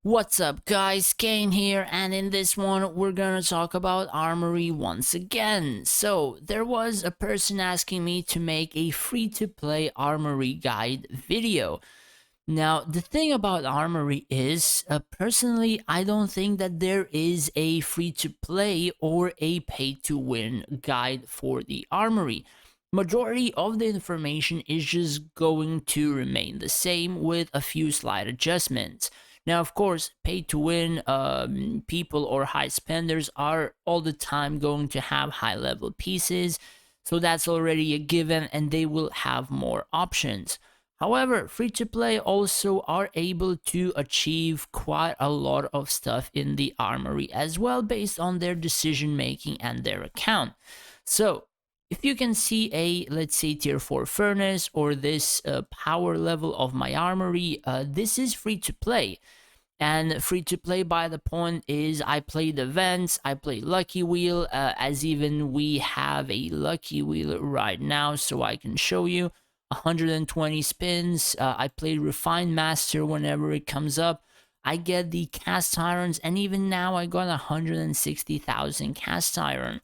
What's up guys, Kane here, and in this one we're gonna talk about Armory once again. So there was a person asking me to make a free-to-play Armory guide video. Now the thing about Armory is, personally I don't think that there is a free-to-play or a pay-to-win guide for the Armory. Majority of the information is just going to remain the same with a few slight adjustments. Now, of course, pay to win people or high spenders are all the time going to have high level pieces, so that's already a given, and they will have more options. However, free to play also are able to achieve quite a lot of stuff in the armory as well, based on their decision making and their account. So, if you can see a, let's say, tier 4 furnace or this power level of my armory, this is free to play. And free to play by the point is I played events, I play Lucky Wheel, as even we have a Lucky Wheel right now, so I can show you 120 spins. I play Refined Master whenever it comes up. I get the cast irons, and even now I got 160,000 cast iron.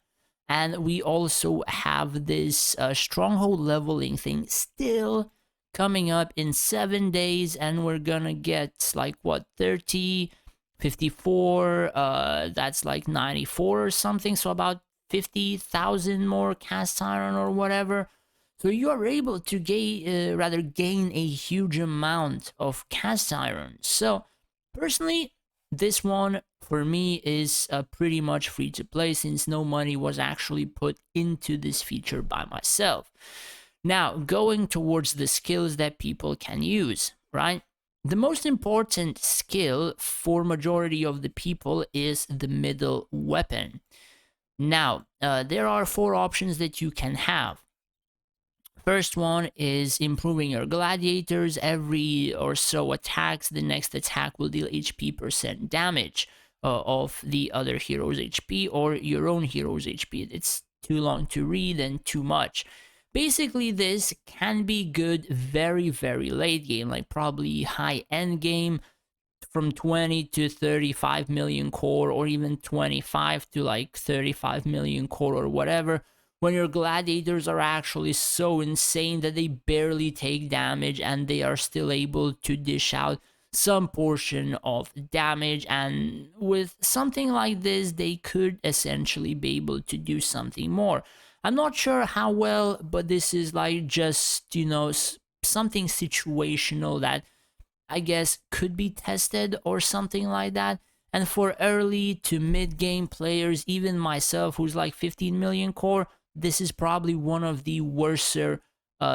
And we also have this stronghold leveling thing still coming up in 7 days, and we're gonna get like what, 30, 54, that's like 94 or something, so about 50,000 more cast iron or whatever. So you are able to gain a huge amount of cast iron. So personally, this one for me is pretty much free to play, since no money was actually put into this feature by myself. Now, going towards the skills that people can use, right? The most important skill for majority of the people is the middle weapon. Now, there are 4 options that you can have. First one is improving your gladiators. Every or so attacks, the next attack will deal HP percent damage of the other hero's HP or your own hero's HP. It's too long to read and too much. Basically, this can be good very, very late game, like probably high end game from 20 to 35 million core, or even 25 to like 35 million core or whatever, when your gladiators are actually so insane that they barely take damage and they are still able to dish out some portion of damage. And with something like this, they could essentially be able to do something more. I'm not sure how well, but this is like just, something situational that I guess could be tested or something like that. And for early to mid game players, even myself who's like 15 million core, this is probably one of the worser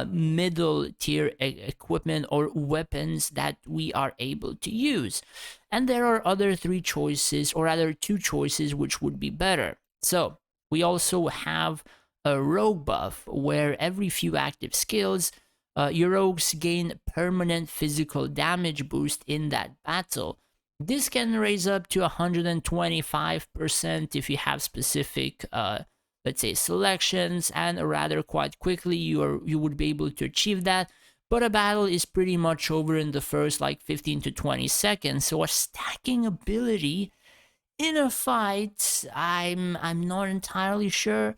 middle tier equipment or weapons that we are able to use. And there are other 3 choices, or rather 2 choices, which would be better. So we also have a rogue buff, where every few active skills, your rogues gain permanent physical damage boost in that battle. This can raise up to 125% if you have specific, let's say, selections, and rather quite quickly you would be able to achieve that. But a battle is pretty much over in the first like 15 to 20 seconds, so a stacking ability in a fight, I'm not entirely sure.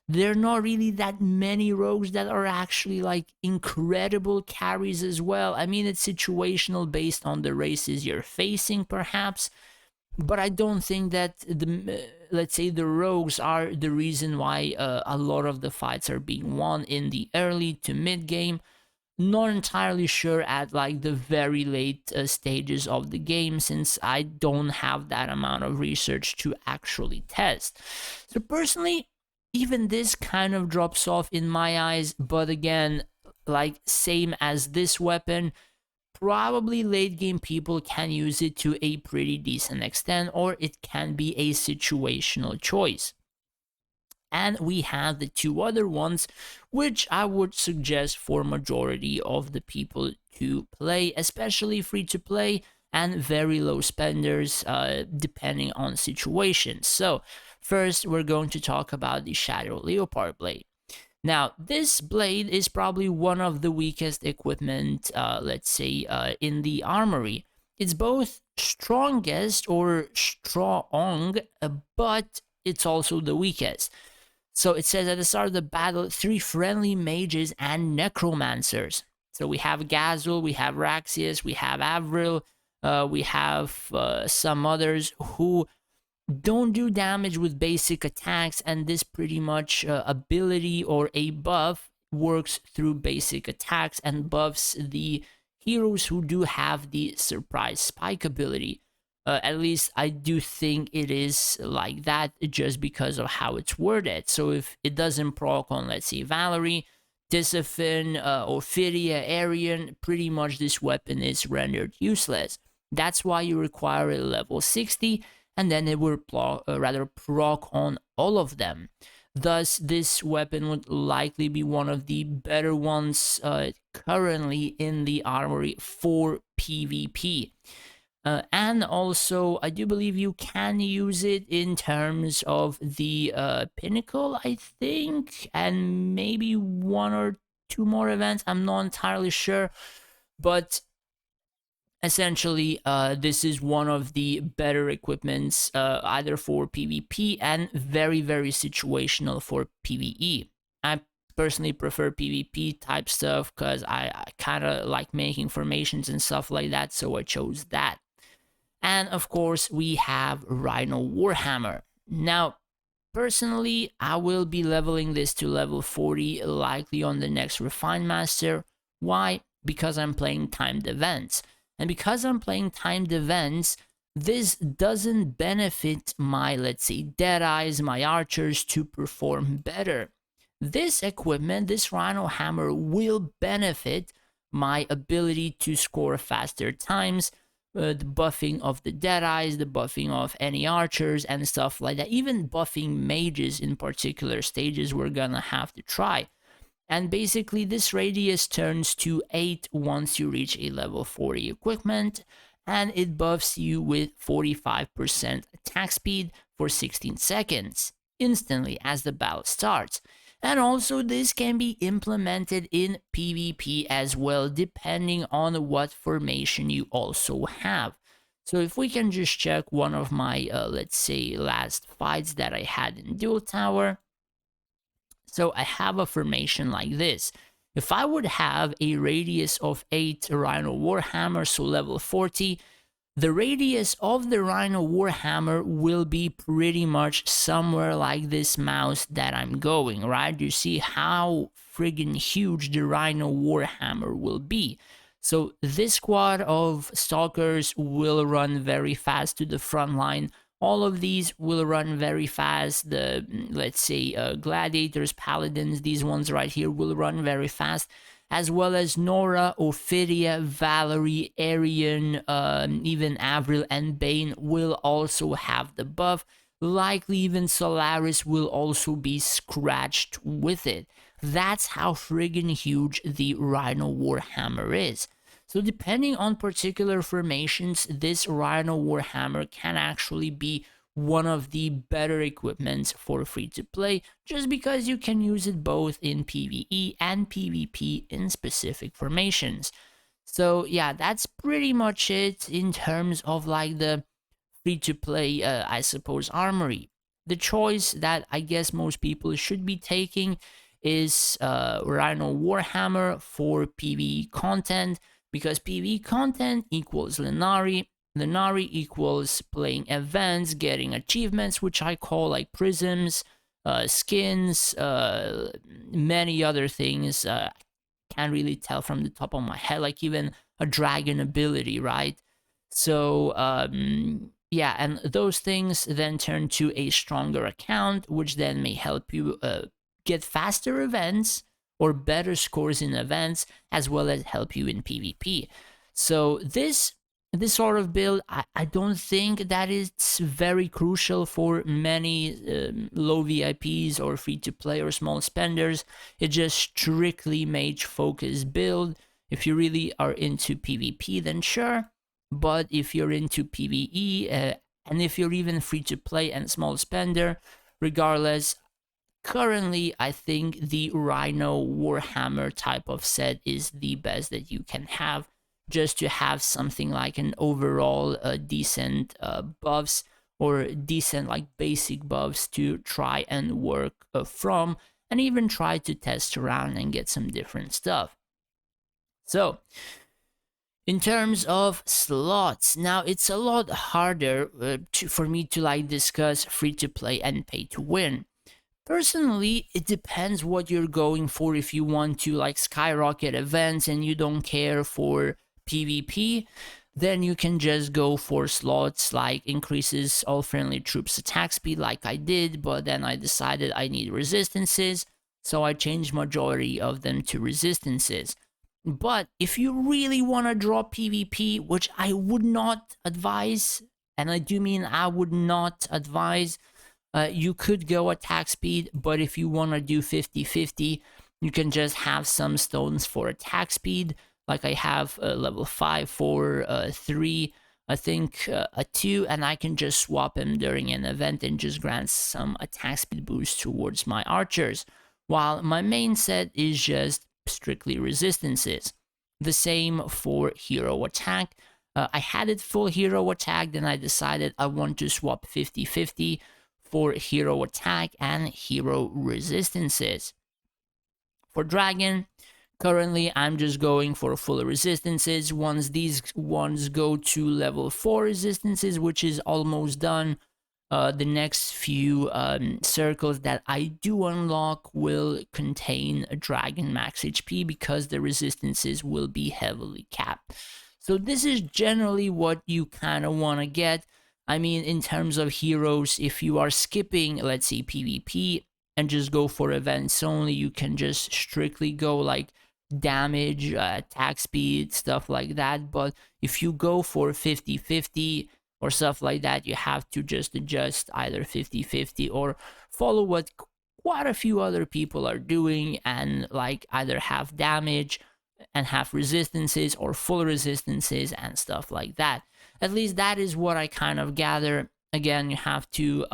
There are not really that many rogues that are actually like incredible carries as well. I mean, it's situational based on the races you're facing, perhaps, but I don't think that let's say the rogues are the reason why a lot of the fights are being won in the early to mid game. Not entirely sure at like the very late stages of the game, since I don't have that amount of research to actually test. So personally, even this kind of drops off in my eyes, but again, like same as this weapon, probably late game people can use it to a pretty decent extent, or it can be a situational choice. And we have the 2 other ones, which I would suggest for majority of the people to play, especially free to play and very low spenders, depending on situations. So first, we're going to talk about the Shadow Leopard blade. Now, this blade is probably one of the weakest equipment, let's say, in the armory. it's both strongest or strong, but it's also the weakest. So it says at the start of the battle, 3 friendly mages and necromancers. So we have Gazul, we have Raxius, we have Avril, we have some others who don't do damage with basic attacks, and this pretty much ability or a buff works through basic attacks and buffs the heroes who do have the surprise spike ability. At least I do think it is like that just because of how it's worded. So if it doesn't proc on, let's say, Valerie, Discipline, Ophidia, Arian, pretty much this weapon is rendered useless. That's why you require a level 60, and then it will proc on all of them. Thus, this weapon would likely be one of the better ones currently in the armory for PvP. And also, I do believe you can use it in terms of the Pinnacle, I think, and maybe 1 or 2 more events. I'm not entirely sure, but essentially, this is one of the better equipments, either for PvP and very, very situational for PvE. I personally prefer PvP type stuff because I kind of like making formations and stuff like that, so I chose that. And of course, we have RHINO Warhammer. Now, personally, I will be leveling this to level 40, likely on the next Refined Master. Why? Because I'm playing timed events. And because I'm playing timed events, this doesn't benefit my, let's say, Deadeyes, my archers to perform better. This equipment, this RHINO Hammer, will benefit my ability to score faster times, the buffing of the Deadeyes, the buffing of any archers and stuff like that. Even buffing mages in particular stages we're gonna have to try. And basically this radius turns to 8 once you reach a level 40 equipment, and it buffs you with 45% attack speed for 16 seconds, instantly as the battle starts. And also this can be implemented in PvP as well, depending on what formation you also have. So if we can just check one of my, let's say, last fights that I had in Duel Tower. So I have a formation like this. If I would have a radius of 8 RHINO Warhammer, so level 40, the radius of the RHINO Warhammer will be pretty much somewhere like this mouse that I'm going, right? You see how friggin' huge the RHINO Warhammer will be. So this squad of stalkers will run very fast to the front line. All of these will run very fast. The, let's say, gladiators, paladins, these ones right here will run very fast, as well as Nora, Ophidia, Valerie, Arian, even Avril and Bane will also have the buff. Likely even Solaris will also be scratched with it. That's how friggin' huge the RHINO Warhammer is. So depending on particular formations, this RHINO Warhammer can actually be one of the better equipments for free to play, just because you can use it both in PvE and PvP in specific formations. So yeah, that's pretty much it in terms of like the free to play, I suppose, armory. The choice that I guess most people should be taking is RHINO Warhammer for PvE content, because PvE content equals Lenari. Lenari equals playing events, getting achievements, which I call like prisms, skins, many other things. Can't really tell from the top of my head, like even a dragon ability, right? So yeah, and those things then turn to a stronger account, which then may help you get faster events or better scores in events, as well as help you in PvP. So this sort of build, I don't think that it's very crucial for many low VIPs or free-to-play or small spenders. It's just strictly mage-focused build. If you really are into PvP, then sure. But if you're into PvE, and if you're even free-to-play and small spender, regardless, currently I think the RHINO Warhammer type of set is the best that you can have, just to have something like an overall decent buffs or decent like basic buffs to try and work from, and even try to test around and get some different stuff. So in terms of slots, now it's a lot harder for me to like discuss free to play and pay to win. Personally, it depends what you're going for. If you want to like skyrocket events and you don't care for PvP, then you can just go for slots like increases all friendly troops attack speed like I did, but then I decided I need resistances, so I changed majority of them to resistances. But if you really want to draw PvP, which I would not advise, and I do mean I would not advise, you could go attack speed, but if you want to do 50-50, you can just have some stones for attack speed. Like I have level 5, 4, 3, I think a 2, and I can just swap them during an event and just grant some attack speed boost towards my archers. While my main set is just strictly resistances. The same for hero attack. I had it full hero attack, then I decided I want to swap 50-50 for hero attack and hero resistances. For dragon, currently I'm just going for full resistances. Once these ones go to level 4 resistances, which is almost done, the next few circles that I do unlock will contain a dragon max HP because the resistances will be heavily capped. So this is generally what you kind of want to get. I mean, in terms of heroes, if you are skipping, let's say, PvP and just go for events only, you can just strictly go like damage, attack speed, stuff like that. But if you go for 50-50 or stuff like that, you have to just adjust either 50-50 or follow what quite a few other people are doing and like either have damage and have resistances or full resistances and stuff like that. At least that is what I kind of gather. Again, you have to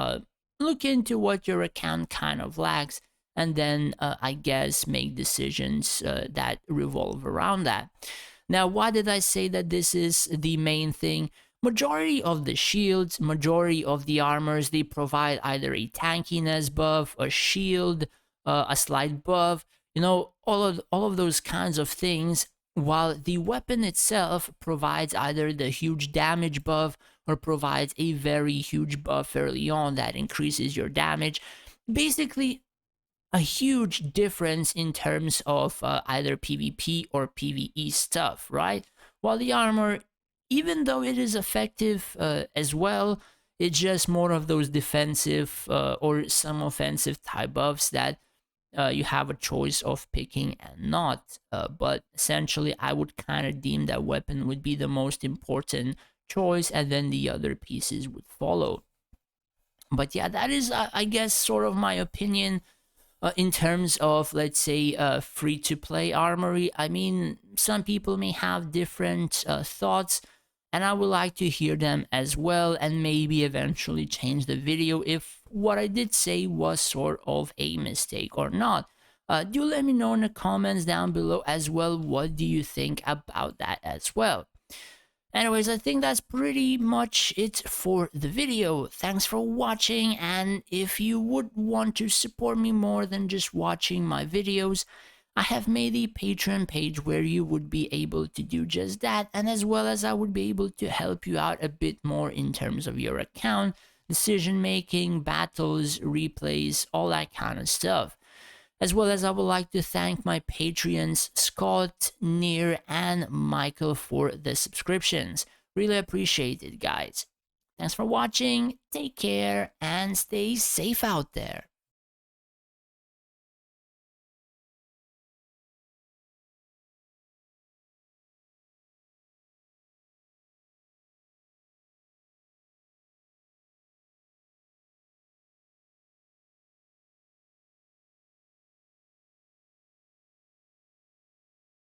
look into what your account kind of lacks, and then I guess make decisions that revolve around that. Now, why did I say that this is the main thing? Majority of the shields, majority of the armors, they provide either a tankiness buff, a shield, a slight buff, you know, all of those kinds of things, while the weapon itself provides either the huge damage buff or provides a very huge buff early on that increases your damage. Basically, a huge difference in terms of either PvP or PvE stuff, right? While the armor, even though it is effective as well, it's just more of those defensive or some offensive type buffs that you have a choice of picking and not. But essentially, I would kind of deem that weapon would be the most important choice, and then the other pieces would follow. But yeah, that is, I guess, sort of my opinion in terms of, let's say, free-to-play Armory. I mean, some people may have different thoughts, and I would like to hear them as well, and maybe eventually change the video if what I did say was sort of a mistake or not. Do let me know in the comments down below as well, what do you think about that as well. Anyways, I think that's pretty much it for the video. Thanks for watching, and if you would want to support me more than just watching my videos, I have made a Patreon page where you would be able to do just that, and as well as I would be able to help you out a bit more in terms of your account, decision making, battles, replays, all that kind of stuff. As well as I would like to thank my Patreons Scott, Near, and Michael for the subscriptions. Really appreciate it, guys. Thanks for watching, take care, and stay safe out there.